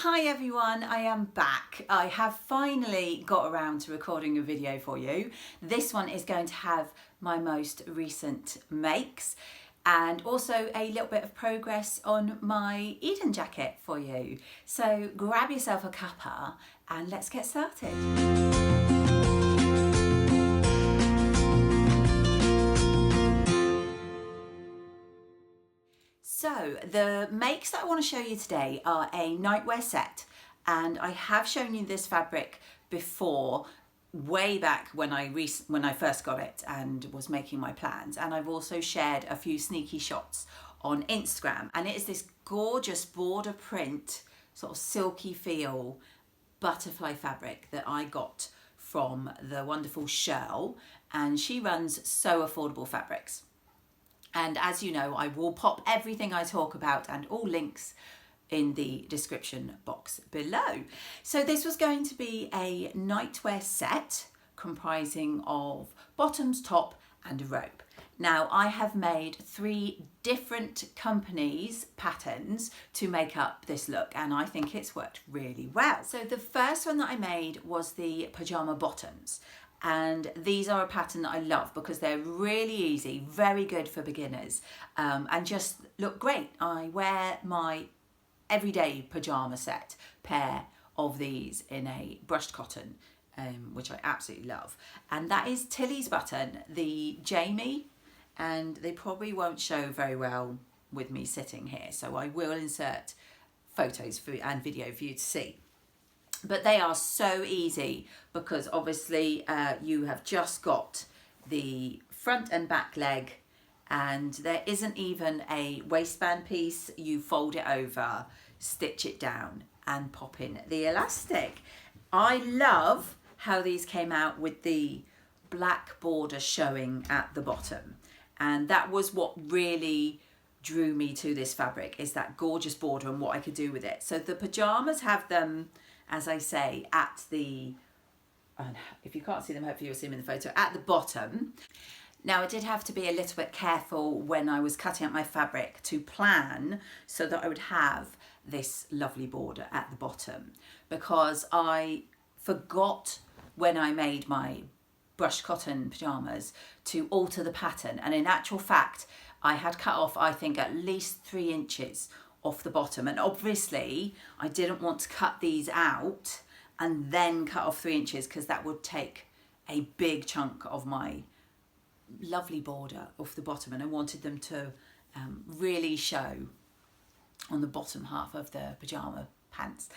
Hi everyone, I am back. I have finally got around to recording a video for you. This one is going to have my most recent makes and also a little bit of progress on my Eden jacket for you. So grab yourself a cuppa and let's get started. So the makes that I want to show you today are a nightwear set, and I have shown you this fabric before, way back when I first got it and was making my plans, and I've also shared a few sneaky shots on Instagram, and it is this gorgeous border print, sort of silky feel butterfly fabric that I got from the wonderful Shirl, and she runs So Affordable Fabrics. And as you know, I will pop everything I talk about and all links in the description box below. So this was going to be a nightwear set comprising of bottoms, top and a robe. Now I have made 3 different companies' patterns to make up this look, and I think it's worked really well. So the first one that I made was the pajama bottoms. And these are a pattern that I love because they're really easy, very good for beginners, and just look great. I wear my everyday pajama set pair of these in a brushed cotton, which I absolutely love. And that is Tilly's button, the Jaimie, and they probably won't show very well with me sitting here, so I will insert photos and video for you to see. But they are so easy because obviously you have just got the front and back leg, and there isn't even a waistband piece. You fold it over, stitch it down and pop in the elastic. I love how these came out with the black border showing at the bottom, and that was what really drew me to this fabric, is that gorgeous border and what I could do with it. So the pajamas have them, as I say, at the, if you can't see them, hopefully you'll see them in the photo, at the bottom. Now I did have to be a little bit careful when I was cutting up my fabric to plan so that I would have this lovely border at the bottom, because I forgot when I made my brushed cotton pajamas to alter the pattern, and in actual fact I had cut off, I think, at least 3 inches off the bottom, and obviously I didn't want to cut these out and then cut off 3 inches, because that would take a big chunk of my lovely border off the bottom, and I wanted them to really show on the bottom half of the pajama pants.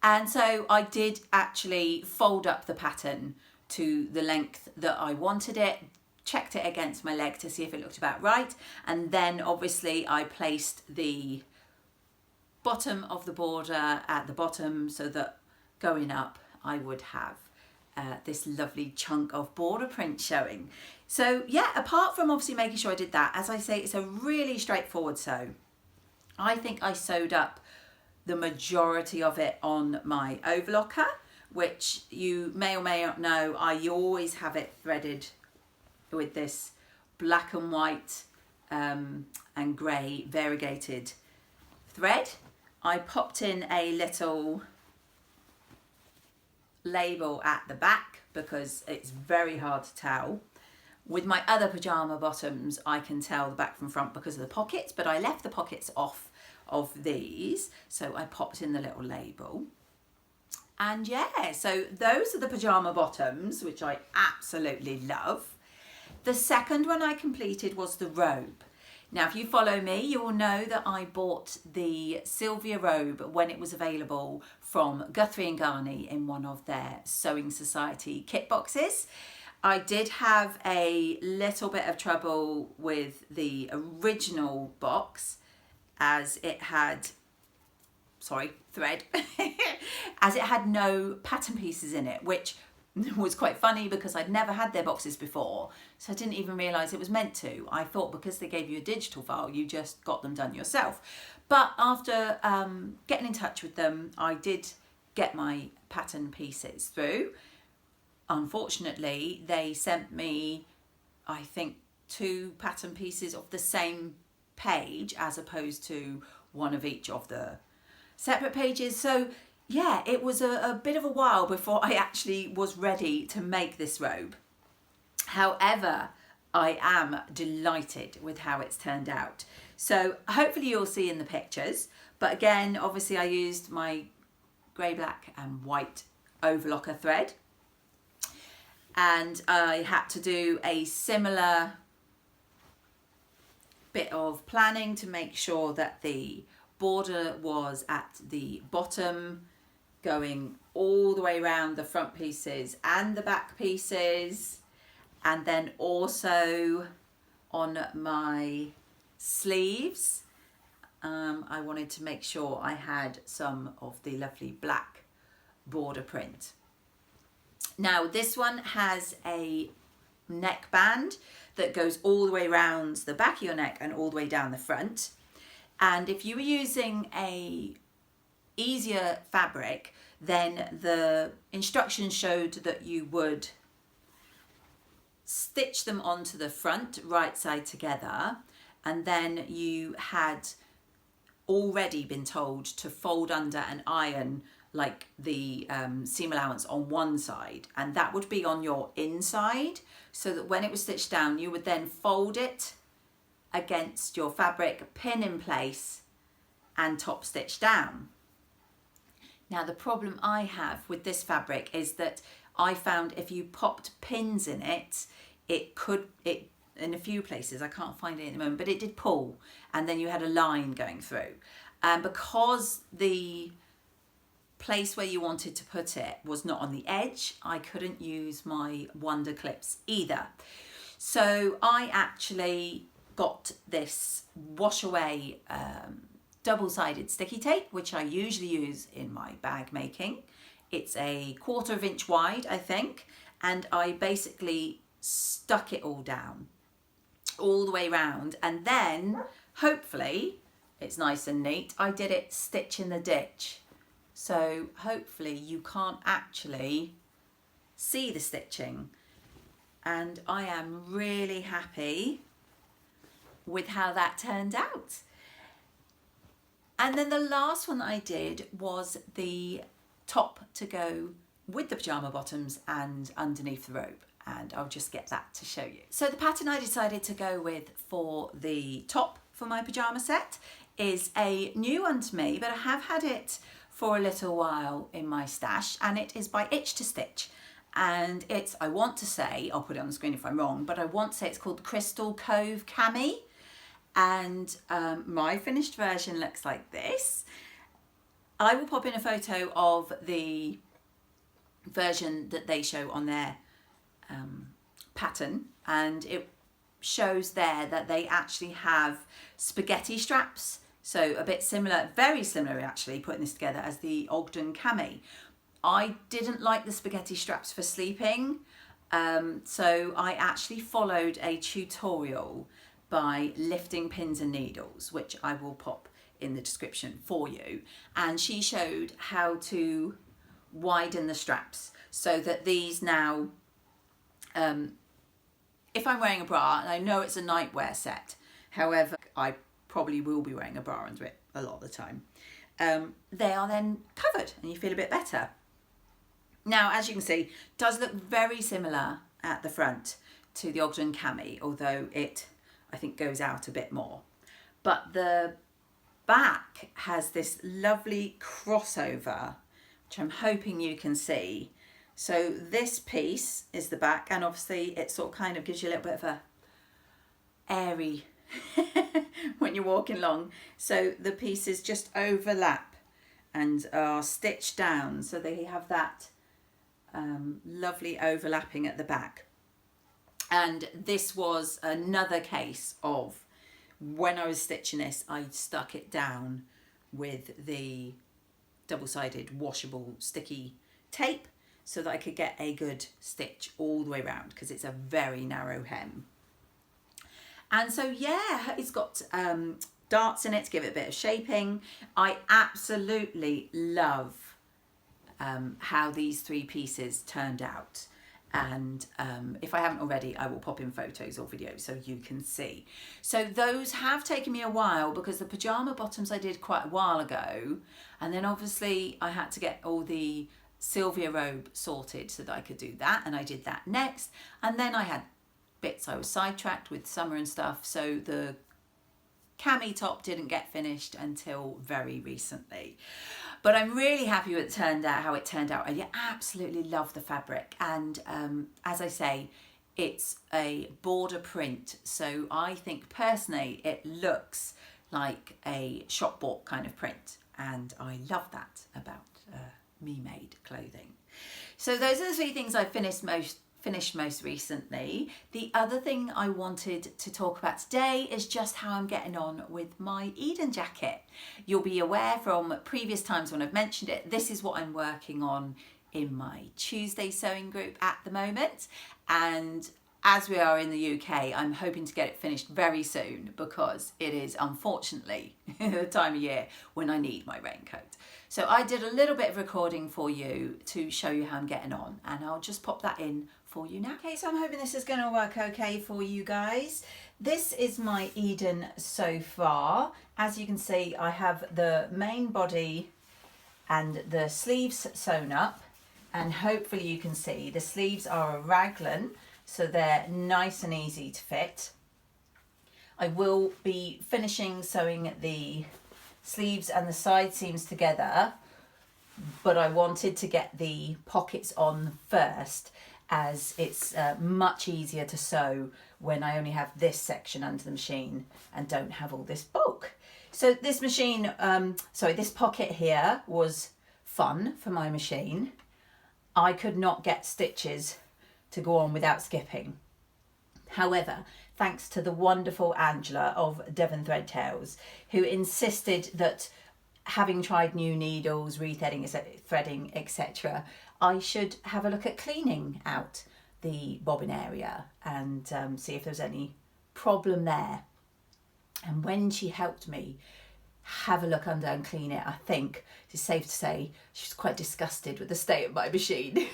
And so I did actually fold up the pattern to the length that I wanted it, checked it against my leg to see if it looked about right, and then obviously I placed the bottom of the border at the bottom so that going up I would have this lovely chunk of border print showing. So yeah, apart from obviously making sure I did that, as I say, it's a really straightforward sew. I think I sewed up the majority of it on my overlocker, which you may or may not know, I always have it threaded with this black and white and grey variegated thread. I popped in a little label at the back because it's very hard to tell. With my other pajama bottoms I can tell the back from front because of the pockets, but I left the pockets off of these, so I popped in the little label. And yeah, so those are the pajama bottoms, which I absolutely love. The second one I completed was the robe. Now, if you follow me, you will know that I bought the Sylvia robe when it was available from Guthrie and Garney in one of their Sewing Society kit boxes. I did have a little bit of trouble with the original box as it had, thread, as it had no pattern pieces in it, which was quite funny because I'd never had their boxes before, so I didn't even realise it was meant to. I thought because they gave you a digital file you just got them done yourself. But after getting in touch with them, I did get my pattern pieces through. Unfortunately they sent me, I think, 2 pattern pieces of the same page as opposed to one of each of the separate pages. So yeah, it was a bit of a while before I actually was ready to make this robe. However, I am delighted with how it's turned out. So hopefully you'll see in the pictures, but again, obviously I used my grey, black and white overlocker thread, and I had to do a similar bit of planning to make sure that the border was at the bottom, going all the way around the front pieces and the back pieces, and then also on my sleeves I wanted to make sure I had some of the lovely black border print. Now this one has a neckband that goes all the way around the back of your neck and all the way down the front, and if you were using a easier fabric, then the instructions showed that you would stitch them onto the front right side together, and then you had already been told to fold under and iron like the seam allowance on one side, and that would be on your inside, so that when it was stitched down you would then fold it against your fabric, pin in place and top stitch down. Now the problem I have with this fabric is that I found if you popped pins in it, it in a few places, I can't find it at the moment, but it did pull, and then you had a line going through. And because the place where you wanted to put it was not on the edge, I couldn't use my Wonder clips either. So I actually got this wash away double-sided sticky tape, which I usually use in my bag making. It's a 1/4 inch wide, I think, and I basically stuck it all down all the way around, and then hopefully it's nice and neat. I did it stitch in the ditch, so hopefully you can't actually see the stitching, and I am really happy with how that turned out. And then the last one that I did was the top to go with the pyjama bottoms and underneath the robe, and I'll just get that to show you. So the pattern I decided to go with for the top for my pyjama set is a new one to me, but I have had it for a little while in my stash, and it is by xxstitch, and it's, I want to say, I'll put it on the screen if I'm wrong, but I want to say it's called Crystal Cove Cami, and my finished version looks like this. I will pop in a photo of the version that they show on their pattern, and it shows there that they actually have spaghetti straps, so a bit similar, very similar actually, putting this together, as the Ogden Cami. I didn't like the spaghetti straps for sleeping, so I actually followed a tutorial by Lifting Pins and Needles, which I will pop in the description for you, and she showed how to widen the straps so that these now, if I'm wearing a bra, and I know it's a nightwear set, however I probably will be wearing a bra under it a lot of the time, they are then covered and you feel a bit better. Now as you can see, it does look very similar at the front to the Ogden Cami, although it I think goes out a bit more, but the back has this lovely crossover, which I'm hoping you can see. So this piece is the back, and obviously it sort of kind of gives you a little bit of a airy when you're walking along. So the pieces just overlap and are stitched down, so they have that lovely overlapping at the back. And this was another case of when I was stitching this, I stuck it down with the double-sided washable sticky tape so that I could get a good stitch all the way around, because it's a very narrow hem. And so yeah, it's got darts in it to give it a bit of shaping. I absolutely love how these three pieces turned out. and if I haven't already, I will pop in photos or videos so you can see. So those have taken me a while because the pyjama bottoms I did quite a while ago, and then obviously I had to get all the Sylvia robe sorted so that I could do that, and I did that next, and then I had bits I was sidetracked with summer and stuff, so the Cami top didn't get finished until very recently. But I'm really happy with how it turned out. I absolutely love the fabric, and as I say, it's a border print, so I think personally it looks like a shop bought kind of print, and I love that about me made clothing. So those are the three things I finished most recently. The other thing I wanted to talk about today is just how I'm getting on with my Eden jacket. You'll be aware from previous times when I've mentioned it, this is what I'm working on in my Tuesday sewing group at the moment, and as we are in the UK, I'm hoping to get it finished very soon because it is unfortunately the time of year when I need my raincoat. So I did a little bit of recording for you to show you how I'm getting on, and I'll just pop that in for you now. Okay, so I'm hoping this is going to work okay for you guys. This is my Eden so far. As you can see, I have the main body and the sleeves sewn up, and hopefully you can see the sleeves are a raglan, so they're nice and easy to fit. I will be finishing sewing the sleeves and the side seams together, but I wanted to get the pockets on first, as it's much easier to sew when I only have this section under the machine and don't have all this bulk. So this machine, this pocket here was fun for my machine. I could not get stitches to go on without skipping. However, thanks to the wonderful Angela of Devon Thread Tales, who insisted that having tried new needles, rethreading, threading, etc., I should have a look at cleaning out the bobbin area and see if there's any problem there. And when she helped me have a look under and clean it, I think it's safe to say she's quite disgusted with the state of my machine.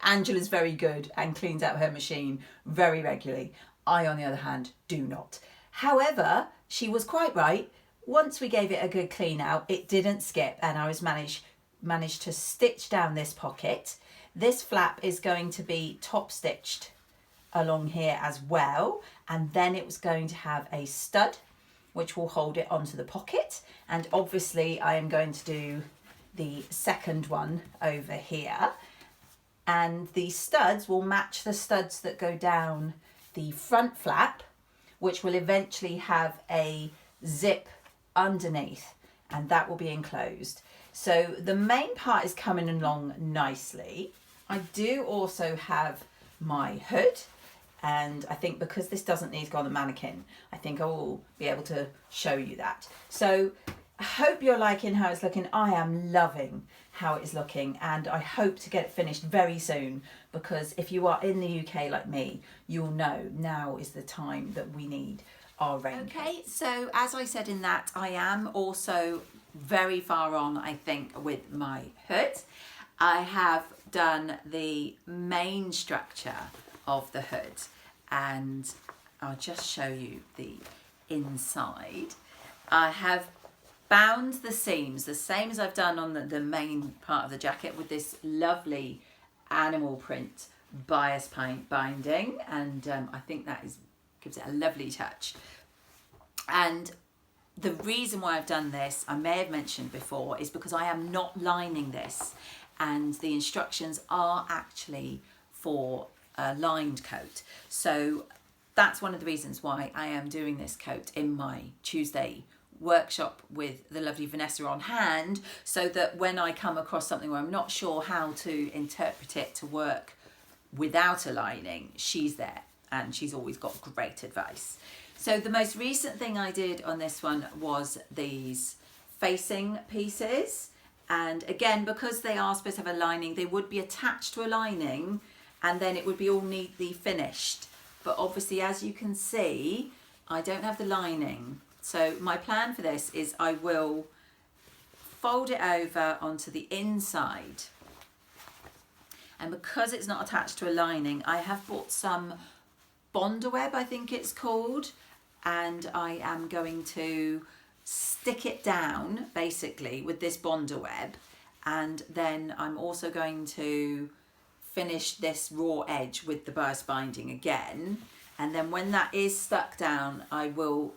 Angela's very good and cleans out her machine very regularly. I, on the other hand, do not. However, she was quite right. Once we gave it a good clean out, it didn't skip, and I was managed to stitch down this pocket. This flap is going to be top stitched along here as well, and then it was going to have a stud which will hold it onto the pocket, and obviously I am going to do the second one over here, and the studs will match the studs that go down the front flap, which will eventually have a zip underneath, and that will be enclosed. So the main part is coming along nicely. I do also have my hood, and I think because this doesn't need to go on the mannequin, I think I will be able to show you that. So I hope you're liking how it's looking. I am loving how it is looking, and I hope to get it finished very soon, because if you are in the UK like me, you'll know now is the time that we need our raincoat. Okay, so as I said in that, I am also very far on, I think, with my hood. I have done the main structure of the hood, and I'll just show you the inside. I have bound the seams the same as I've done on the main part of the jacket with this lovely animal print bias binding, and I think that gives it a lovely touch. And the reason why I've done this, I may have mentioned before, is because I am not lining this, and the instructions are actually for a lined coat. So that's one of the reasons why I am doing this coat in my Tuesday workshop with the lovely Vanessa on hand, so that when I come across something where I'm not sure how to interpret it to work without a lining, she's there and she's always got great advice. So the most recent thing I did on this one was these facing pieces, and again, because they are supposed to have a lining, they would be attached to a lining and then it would be all neatly finished. But obviously, as you can see, I don't have the lining. So my plan for this is I will fold it over onto the inside, and because it's not attached to a lining, I have bought some Web, I think it's called, and I am going to stick it down basically with this Web, and then I'm also going to finish this raw edge with the bias binding again, and then when that is stuck down I will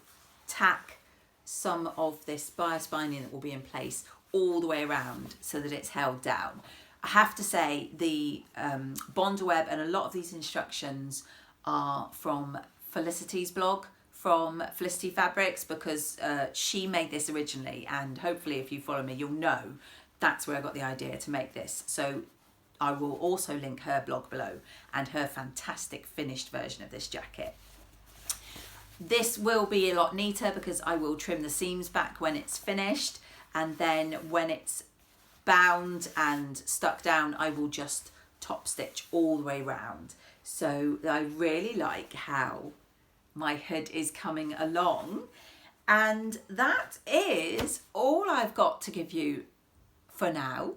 tack some of this bias binding that will be in place all the way around so that it's held down. I have to say the Web and a lot of these instructions are from Felicity's blog, from Felicity Fabrics, because she made this originally, and hopefully if you follow me you'll know that's where I got the idea to make this. So I will also link her blog below and her fantastic finished version of this jacket. This will be a lot neater because I will trim the seams back when it's finished, and then when it's bound and stuck down I will just top stitch all the way round. So I really like how my hood is coming along, and that is all I've got to give you for now.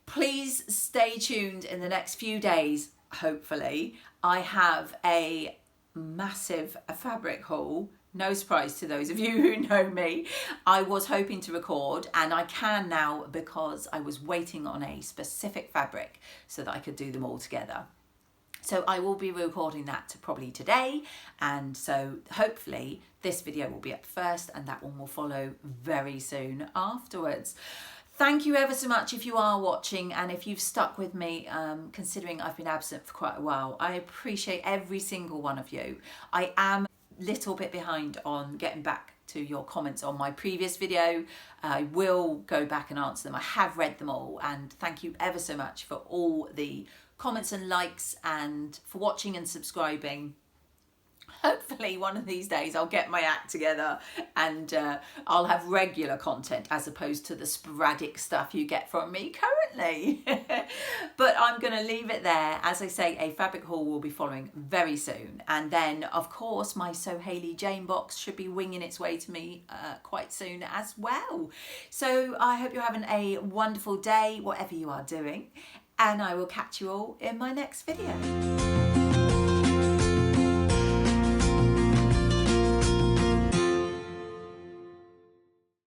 Please stay tuned in the next few days. Hopefully I have a massive fabric haul. No surprise to those of you who know me. I was hoping to record, and I can now because I was waiting on a specific fabric so that I could do them all together. So I will be recording that probably today, and so hopefully this video will be up first and that one will follow very soon afterwards. Thank you ever so much if you are watching, and if you've stuck with me, considering I've been absent for quite a while. I appreciate every single one of you. I am a little bit behind on getting back to your comments on my previous video. I will go back and answer them. I have read them all, and thank you ever so much for all the comments and likes and for watching and subscribing. Hopefully one of these days I'll get my act together and I'll have regular content as opposed to the sporadic stuff you get from me currently. But I'm going to leave it there. As I say, a fabric haul will be following very soon, and then of course my So Hayley Jane box should be winging its way to me quite soon as well. So I hope you're having a wonderful day whatever you are doing, and I will catch you all in my next video.